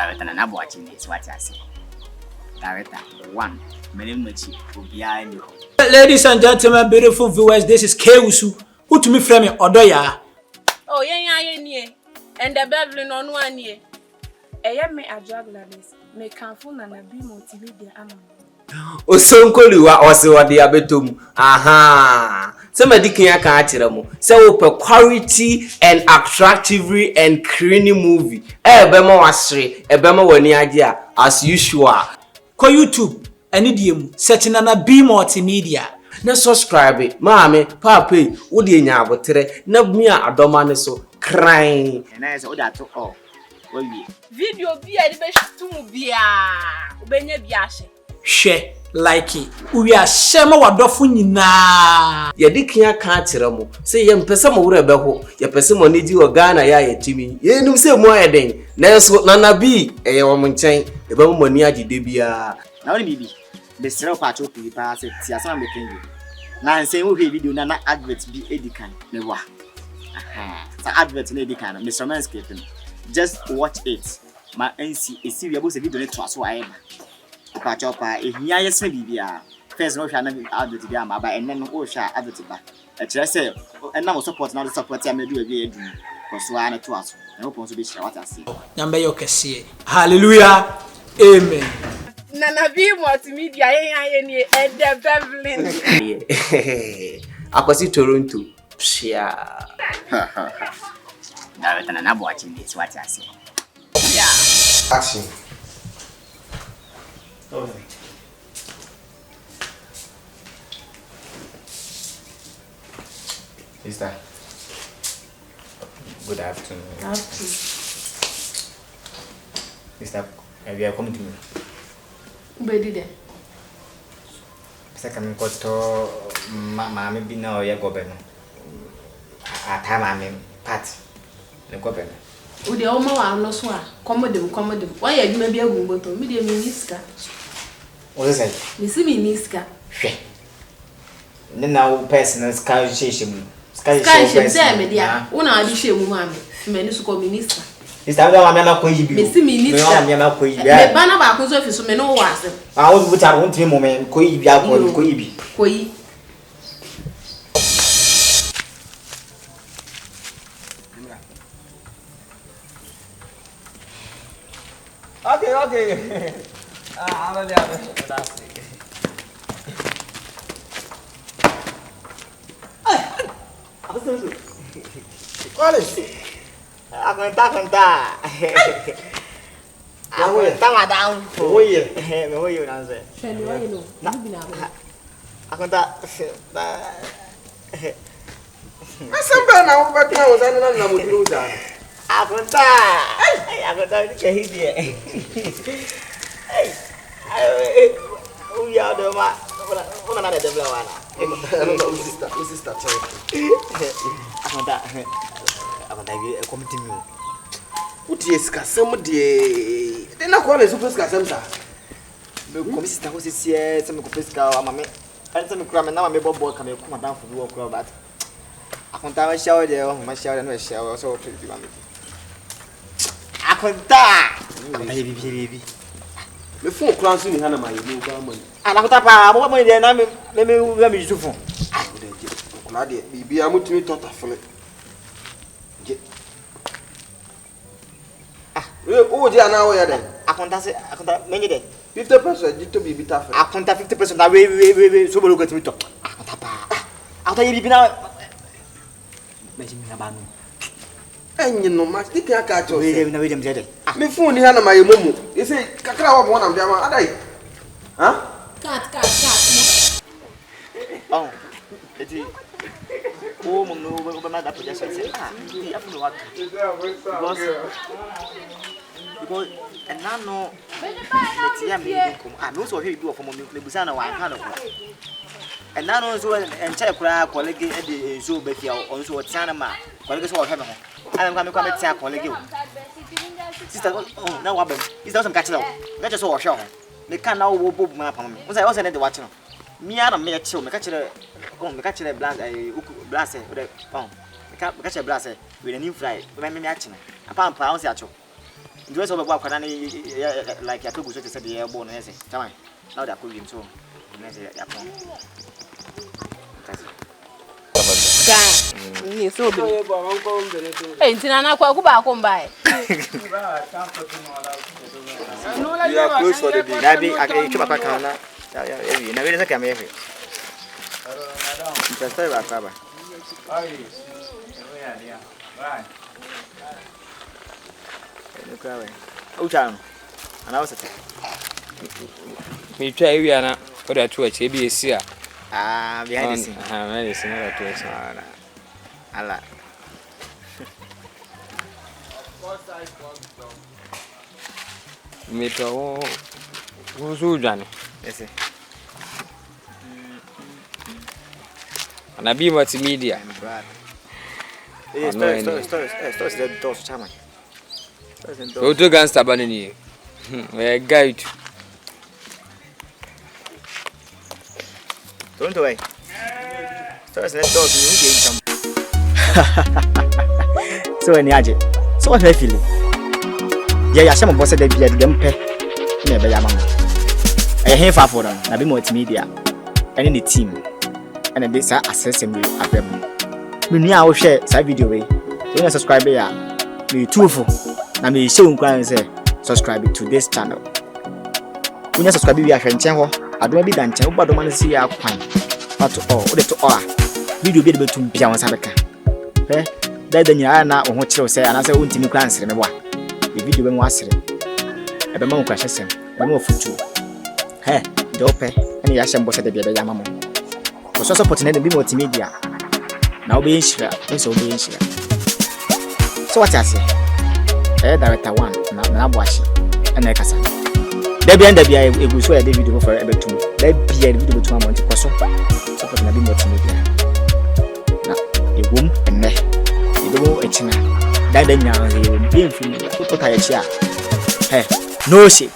Director na BOAKYE is what I say. Director 1. Ladies and gentlemen, beautiful viewers, this is Kewusu. Who to me frame Odoya? Oh, yeah, and the Beverly on 1 year. I am a juggleress. May come full and be multimedia. Osonkoliwa ose abetom. Aha. Somebody can achiramo. Say we quality and attractive and creamy movie. Ebema wasre, ebema wani agye as usual. Ko YouTube, any DM, setting na be multimedia. Na subscribe, maame, papa, wo de nya abotere, na mi a adoma ne so crying. And I say that to all. Video be a to bia. Ubenya biashe. Share, like it. We are shema wadofo nyina. Ye dikia ka achiramo. Say ye mpese mo wura beho, ye pese mo neji wo Ghana ya yetimi. Ye num se mo ayeden. Na so nana bi eye wo mo nchen, e ba mo ni agide bia. Na woni bibi. Be sere kwa cho pi pa say ti asama me kengi. Na nsen wo hwe video na advert bi edikan me wa. Aha. Sa advert na edikan me so manscape. Just watch it. Ma NC e si we abo se video ne to aso ayeba. Chopa ehia yesme bibia first no hwa na advert bia ma ba enne no o hwa advert ba e kire say enna mo support na support ya medu abi edu ko so ana to aso e hope so be share what I say nyambe yo kese hallelujah amen Nana be multimedia ye ni e de Beverly akwasi Toronto pia Director na BOAKYE is what I say. Yeah. Action. Okay. Sister, good afternoon. Sister, have you come to me? Ubedi de. Second koto mama bi na oye gobe no. Ata mama party. Ne gobe no. Udi o ma wa no so a komodem. Wa ya adwuma bi agu mboto. Mi de minister. What is it? Misi minister. Hwe. Ne na wo personal scar sheshim. Sky sheshim me dia. Wo na adi hwemu ma me. Me ni so ko minister. Sister, we am na ko yibi. Misi minister. Me am na ko yibi. Me ba na ba ko so fi so me no wo ase. Ah, wo bu ta wo ntimi mo me ko yibi akọ ko yibi. Ko yi. Okay. I'm ready. That's it. Qual é? Aguenta. Aguenta, madam. Oi, me oi, não sei. Shani wa ye no. Bi na ba. Aguenta. Asamba na wo betra wo zan na mo duru za. Aguenta que ridie. Uya do ma. Ona na de bla wana. Sister tell. Aguenta bi e committee mi. Utie skasem de. De na kwale super skasem sa. Me committee sister ko sisi se me ko peska ama me. Ani se me kura me na me bobo ka me ko madam fu wo kura bat. Aguenta ma shower de, ma shower no shower so pe bi ma me. Aguenta bi. Me fun kran so ni hana ma yemu ba mo. Anakuta pa mo mo de na me Yusufu. De je. Kula de bibi amutumi tota fele. Je. O je ana wo ya de. Akunta menye de. 50% dito bibi ta fele. Akunta 50% na we so bolo gatimi to. Akunta pa. Akunta ye bibi na meji mi na ba no. Enyi no ma ti kan ka cho. We dem de. Me fun ni hana ma yemu. You say kakra wa mo na bia ma adai. Ha? Cut. Oh. Eti o mo no we ma da projection say di afu no waka. Because and now no let's ya me come. Me so hwe bi of mo me busa na wa ha no. And now no so and check kura colleague e dey so be fia on so tiana ma. Colleague so hwe me ho. Ana me kwa me tia colleague o. Sister oh na wa bam. Is that some catch now? Let us so hwe ho. Me kan na wo bob ma pam me. Wo say na dey watch no. Me ara me chill me catch me catch blast blast we dey me catch blast we dey new fry me achi na. Apa wo say acho. dress over work and like your people said the air born. Now they're cooking so. Ni so be. Ntina kwa kuba akombae. You are close for the day. Dabi keep up kana. Na we say come here. Just tell about baba. Look away. Uchano. Ana wasa. Me try area na oda to ache bi esi a. Behind the scene. Behind the scene oda to ache. Ala. Me to wo so dwane. Yes. Ana bi multimedia. Stories the doors chairman. Auto gangster banani. We guide. Don't away. Stories the doors you get so any aje. So what you feeling? Yeah, some boss said they be dem pe. Na be ya mama. Eh here for them. Na be multimedia. And the team. And this access me abem. Me nua wo hwe sa video we. So you subscribe ya. Me tufu. Na me show nkwan say subscribe to this channel. When you subscribe we ahwe nchen ho. Adoma bi da nchen. Wo badoma no si ya kwan. But all, o de to all. Video bi de betum bia won sa beka. Dada nya na wo ho kire say anase wo ntimi kwan sere me bwa. The video be mo asere. E be ma nkwa hyesem. E be ma futu. De ope. Ene ya hyem bo se de bia be ya mamo. So support na be multimedia. Na obe yinshira, enso obe yinshira. So what I say? Director 1 na boashi. Ene kasa. Da bia egu so ya the video for ebetum. Da bia the video betum amount koso. Support na be multimedia. Na egum enne. Ego echina. Da nya e be mfini. Put ya chia. No shake.